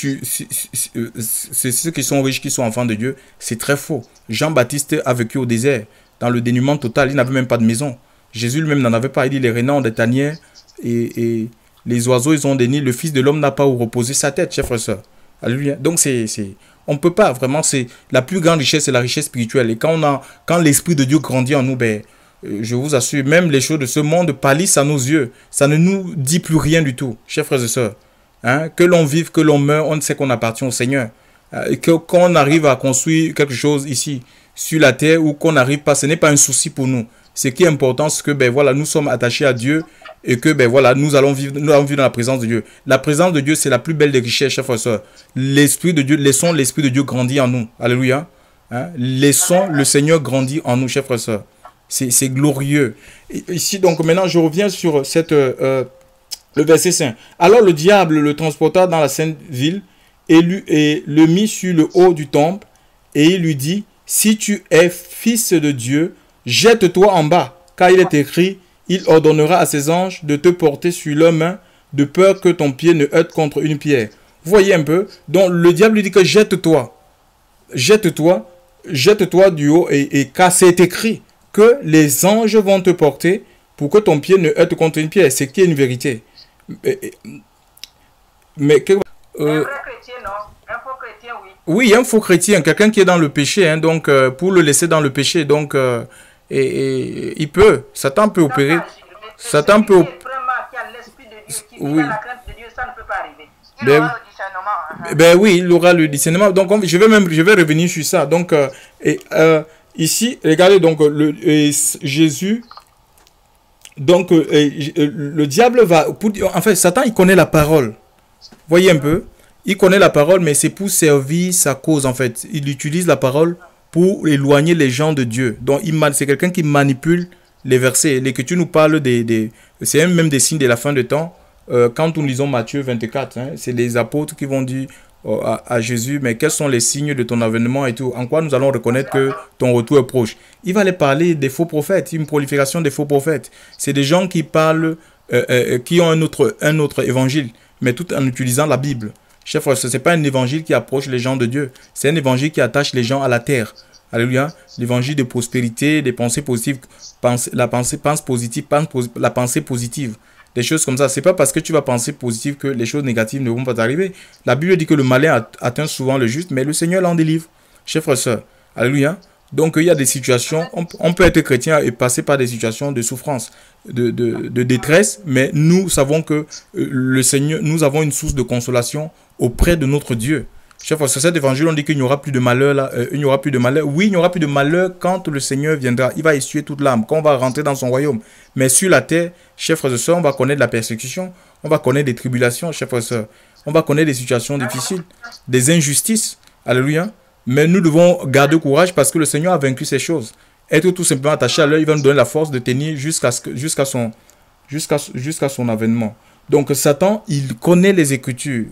ceux qui sont riches qui sont enfants de Dieu, c'est très faux. Jean-Baptiste a vécu au désert, dans le dénuement total, il n'avait même pas de maison. Jésus lui-même n'en avait pas, il dit les renards ont des tanières et les oiseaux ils ont des nids, le Fils de l'homme n'a pas où reposer sa tête, chers frères et sœurs. Alléluia. Donc on ne peut pas vraiment, c'est la plus grande richesse, c'est la richesse spirituelle. Et quand l'Esprit de Dieu grandit en nous, ben, je vous assure, même les choses de ce monde pâlissent à nos yeux. Ça ne nous dit plus rien du tout, chers frères et sœurs. Hein? Que l'on vive, que l'on meure, on sait qu'on appartient au Seigneur. Qu'on arrive à construire quelque chose ici, sur la terre, ou qu'on n'arrive pas, ce n'est pas un souci pour nous. Ce qui est important, c'est que ben, voilà, nous sommes attachés à Dieu et que ben, voilà, nous allons vivre dans la présence de Dieu. La présence de Dieu, c'est la plus belle des richesses, chers frères et sœurs. L'Esprit de Dieu, laissons l'Esprit de Dieu grandir en nous. Alléluia. Hein? Laissons le Seigneur grandir en nous, chers frères et sœurs. C'est glorieux. Et ici, donc, maintenant, je reviens sur cette Le verset 5. Alors le diable le transporta dans la sainte ville et le mit sur le haut du temple et il lui dit, si tu es fils de Dieu, jette-toi en bas, car il est écrit, il ordonnera à ses anges de te porter sur leurs mains, de peur que ton pied ne heurte contre une pierre. Vous voyez un peu? Donc le diable lui dit que jette-toi, jette-toi, jette-toi du haut, et car c'est écrit que les anges vont te porter pour que ton pied ne heurte contre une pierre. C'est qui est une vérité. Mais que, Un vrai chrétien, non? Un faux chrétien, oui. oui, un faux chrétien, quelqu'un qui est dans le péché, hein, donc pour le laisser dans le péché, donc il peut, Satan peut opérer, Satan peut, Qui a l'esprit de Dieu, qui vit oui. dans la crainte de Dieu, ça ne peut pas arriver. Il Ben, aura le discernement. ben oui, il aura le discernement. Donc je vais revenir sur ça. Donc ici, regardez donc Jésus. Donc le diable va, en fait, Satan il connaît la parole. Voyez un peu, il connaît la parole, mais c'est pour servir sa cause en fait. Il utilise la parole pour éloigner les gens de Dieu. Donc c'est quelqu'un qui manipule les versets. L'Écriture nous parle c'est même des signes de la fin de temps. Quand nous lisons Matthieu 24, hein, c'est les apôtres qui vont dire à Jésus, mais quels sont les signes de ton avènement et tout, en quoi nous allons reconnaître que ton retour est proche. Il va les parler des faux prophètes, une prolifération des faux prophètes. C'est des gens qui parlent, qui ont un autre évangile, mais tout en utilisant la Bible. Chef, ce n'est pas un évangile qui approche les gens de Dieu, c'est un évangile qui attache les gens à la terre. Alléluia. L'évangile de prospérité, des pensées positives, la pensée positive. Des choses comme ça. C'est pas parce que tu vas penser positif que les choses négatives ne vont pas t'arriver. La Bible dit que le malin atteint souvent le juste, mais le Seigneur l'en délivre. Chers frères et sœurs. Alléluia. Donc il y a des situations, on peut être chrétien et passer par des situations de souffrance, de détresse, mais nous savons que le Seigneur, nous avons une source de consolation auprès de notre Dieu. Chers frères, sur cet évangile, on dit qu'il n'y aura plus de malheur là. Il n'y aura plus de malheur. Oui, il n'y aura plus de malheur quand le Seigneur viendra. Il va essuyer toute l'âme, quand on va rentrer dans son royaume. Mais sur la terre, chers frères et sœurs, on va connaître la persécution, on va connaître des tribulations, chers frères et sœurs. On va connaître des situations difficiles, des injustices. Alléluia. Mais nous devons garder courage parce que le Seigneur a vaincu ces choses. Être tout simplement attaché à lui, il va nous donner la force de tenir jusqu'à son avènement. Donc Satan, il connaît les Écritures.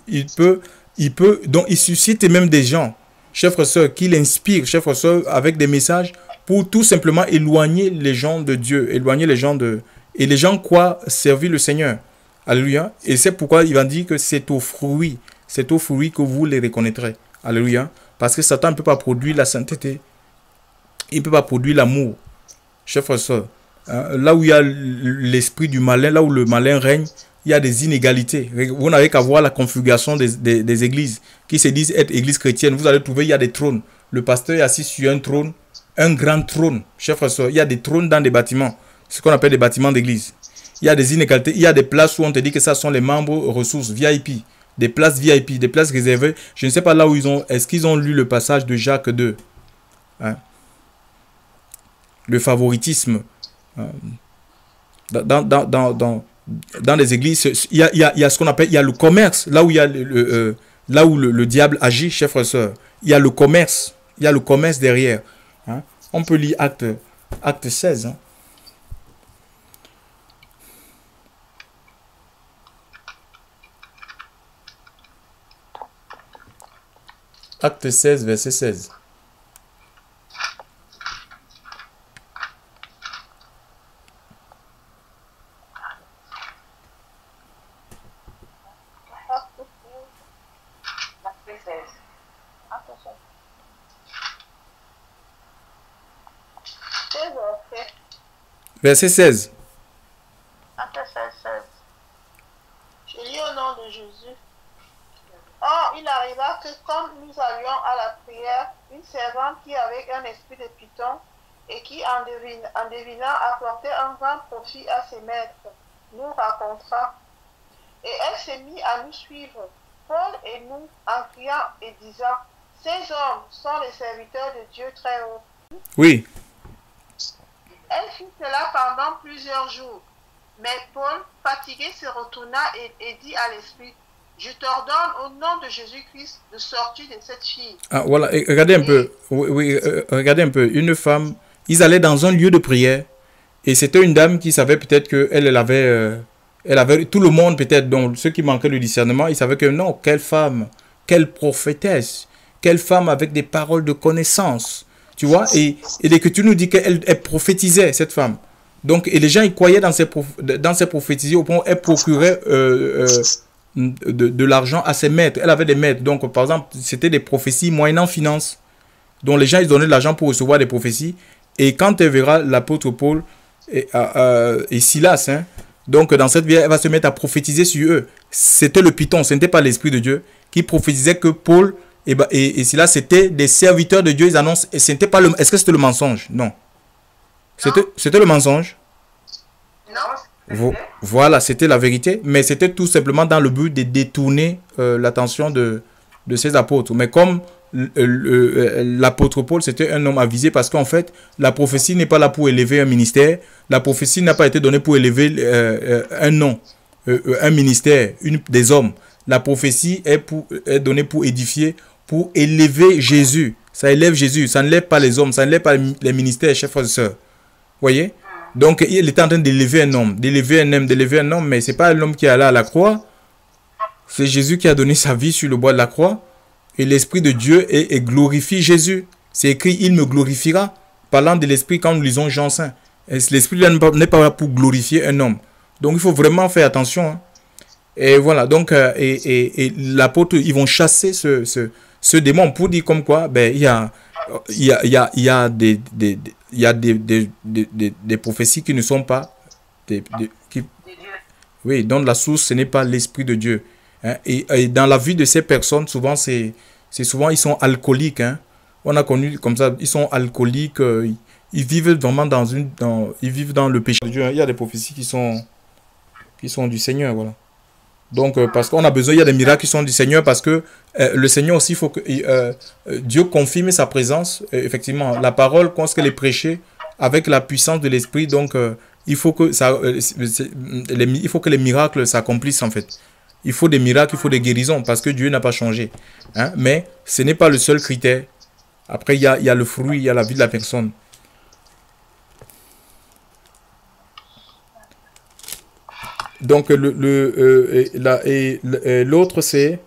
Donc il suscite même des gens, chers frères et sœurs, qui l'inspirent, chers frères et sœurs, avec des messages pour tout simplement éloigner les gens de Dieu, éloigner les gens de... Et les gens croient servir le Seigneur. Alléluia. Et c'est pourquoi il va dire que c'est aux fruits que vous les reconnaîtrez. Alléluia. Parce que Satan ne peut pas produire la sainteté. Il ne peut pas produire l'amour. Chers frères et sœurs, là où il y a l'esprit du malin, là où le malin règne, il y a des inégalités. Vous n'avez qu'à voir la configuration des églises qui se disent être églises chrétiennes. Vous allez trouver, il y a des trônes. Le pasteur est assis sur un trône, un grand trône. Chers frères et sœurs, il y a des trônes dans des bâtiments, ce qu'on appelle des bâtiments d'église. Il y a des inégalités. Il y a des places où on te dit que ça sont les membres ressources, VIP. Des places VIP, des places réservées. Je ne sais pas là où ils ont... Est-ce qu'ils ont lu le passage de Jacques 2, hein? Le favoritisme. Dans les églises, il y a ce qu'on appelle, il y a le commerce, là où il y a là où le diable agit, chers frères et sœurs. Il y a le commerce derrière. Hein? On peut lire acte 16. Hein? Acte 16, verset 16. Verset 16. Je lis au nom de Jésus. Or, il arriva que comme nous allions à la prière, une servante qui avait un esprit de python et qui en devinant apportait un grand profit à ses maîtres, nous racontera. Et elle s'est mise à nous suivre, Paul et nous, en criant et disant, ces hommes sont les serviteurs de Dieu très haut. Oui. Elle fit cela pendant plusieurs jours. Mais Paul, fatigué, se retourna et dit à l'esprit, je t'ordonne au nom de Jésus-Christ de sortir de cette fille. Ah, voilà, et regardez un peu. Oui, regardez un peu. Une femme, ils allaient dans un lieu de prière et c'était une dame qui savait peut-être qu'elle avait Elle avait tout le monde peut-être, donc ceux qui manquaient le discernement, ils savaient que non, quelle femme, quelle prophétesse, quelle femme avec des paroles de connaissance. Tu vois, et l'Écriture nous dit qu'elle prophétisait, cette femme. Donc, et les gens, ils croyaient dans ses prophéties au point où elle procurait de l'argent à ses maîtres. Elle avait des maîtres. Donc, par exemple, c'était des prophéties moyennant finance. Donc, les gens, ils donnaient de l'argent pour recevoir des prophéties. Et quand elle verra l'apôtre Paul et Silas, hein, donc dans cette vie, elle va se mettre à prophétiser sur eux. C'était le python, ce n'était pas l'Esprit de Dieu qui prophétisait que Paul et Silas, c'était des serviteurs de Dieu. Ils annoncent, et ce n'était pas le... Est-ce que c'était le mensonge? Non. C'était le mensonge? Non. Voilà, c'était la vérité, mais c'était tout simplement dans le but de détourner l'attention de ces apôtres. Mais comme l'apôtre Paul, c'était un homme avisé, parce qu'en fait, la prophétie n'est pas là pour élever un ministère. La prophétie n'a pas été donnée pour élever un nom, un ministère, des hommes. La prophétie est donnée pour édifier, pour élever Jésus. Ça élève Jésus, ça n'élève pas les hommes, ça n'élève pas les ministères, chers frères et sœurs. Voyez? Donc, il était en train d'élever un homme, d'élever un homme, mais ce n'est pas l'homme qui est allé à la croix. C'est Jésus qui a donné sa vie sur le bois de la croix. Et l'Esprit de Dieu et glorifie Jésus. C'est écrit, il me glorifiera. Parlant de l'Esprit quand nous lisons Jean 5. L'Esprit n'est pas là pour glorifier un homme. Donc, il faut vraiment faire attention. Hein. Et voilà, donc, et l'apôtre, ils vont chasser ce démon pour dire comme quoi, ben, il y a des prophéties qui ne sont pas oui, dont la source, ce n'est pas l'Esprit de Dieu. Hein. Et dans la vie de ces personnes, souvent, souvent ils sont alcooliques. Hein. On a connu comme ça, ils sont alcooliques, ils vivent vraiment ils vivent dans le péché de Dieu. Hein. Il y a des prophéties qui sont du Seigneur, voilà. Donc, parce qu'on a besoin, il y a des miracles qui sont du Seigneur, parce que le Seigneur aussi, il faut que Dieu confirme sa présence. Effectivement, la parole, quand elle est prêchée avec la puissance de l'Esprit, donc il faut que les miracles s'accomplissent en fait. Il faut des miracles, il faut des guérisons, parce que Dieu n'a pas changé. Hein? Mais ce n'est pas le seul critère. Après, il y a le fruit, il y a la vie de la personne. Donc, l'autre, c'est...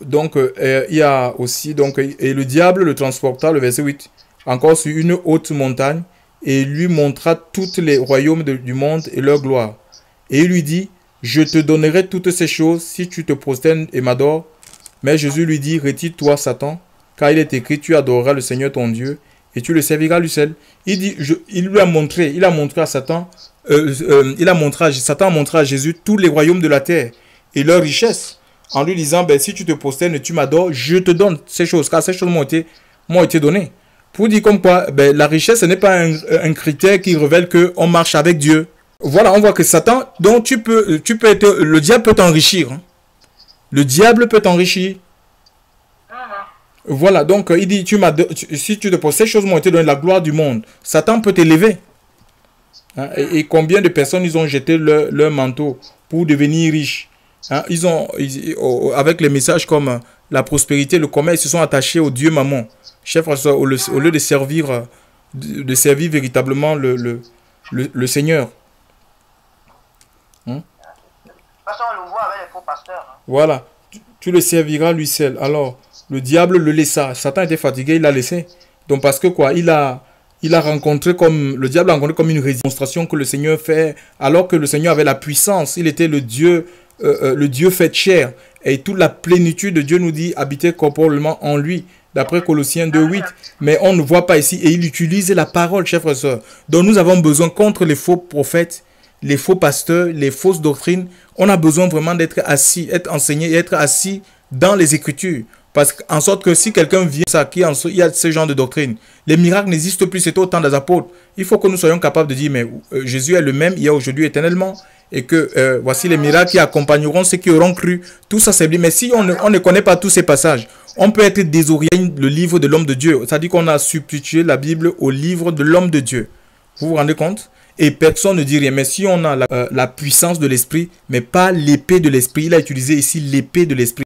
Donc, il y a aussi... Donc, et le diable le transporta, le verset 8, encore sur une haute montagne, et lui montra tous les royaumes du monde et leur gloire. Et il lui dit, je te donnerai toutes ces choses si tu te prosternes et m'adores. Mais Jésus lui dit, retire-toi, Satan, car il est écrit, tu adoreras le Seigneur ton Dieu, et tu le serviras lui seul. Il dit, il a montré à Satan, Satan a montré à Jésus tous les royaumes de la terre et leurs richesses, en lui disant, ben, si tu te prosternes et tu m'adores, je te donne ces choses, car ces choses m'ont été données. Pour dire comme quoi, ben, la richesse, ce n'est pas un critère qui révèle qu'on marche avec Dieu. Voilà, on voit que Satan, donc le diable peut t'enrichir. Hein. Le diable peut t'enrichir. Voilà, donc il dit, si tu te poses, ces choses m'ont été données, la gloire du monde. Satan peut t'élever. Hein, et combien de personnes ils ont jeté leur manteau pour devenir riches. Hein, avec les messages comme la prospérité, le commerce, ils se sont attachés au Dieu Mammon. Chef, au lieu de servir véritablement le Seigneur. Hein? On le voit avec les faux pasteurs. Hein. Voilà, tu le serviras lui seul. Alors, le diable le laissa. Satan était fatigué, il l'a laissé. Donc parce que quoi, le diable a rencontré comme une démonstration que le Seigneur fait, alors que le Seigneur avait la puissance. Il était le Dieu fait chair. Et toute la plénitude de Dieu nous dit habiter corporellement en lui, d'après Colossiens 2:8. Mais on ne voit pas ici. Et il utilise la parole, chers frères et sœurs. Donc nous avons besoin contre les faux prophètes, les faux pasteurs, les fausses doctrines. On a besoin vraiment d'être assis, être enseigné et être assis dans les Écritures. Parce qu'en sorte que si quelqu'un vient, il y a ce genre de doctrine, les miracles n'existent plus, c'est au temps des apôtres. Il faut que nous soyons capables de dire, mais Jésus est le même, hier, aujourd'hui, éternellement. Et que voici les miracles qui accompagneront ceux qui auront cru. Tout ça, c'est bien. Mais si on ne connaît pas tous ces passages, on peut être désorienté le livre de l'homme de Dieu. C'est-à-dire qu'on a substitué la Bible au livre de l'homme de Dieu. Vous vous rendez compte? Et personne ne dit rien. Mais si on a la puissance de l'esprit, mais pas l'épée de l'esprit, il a utilisé ici l'épée de l'esprit.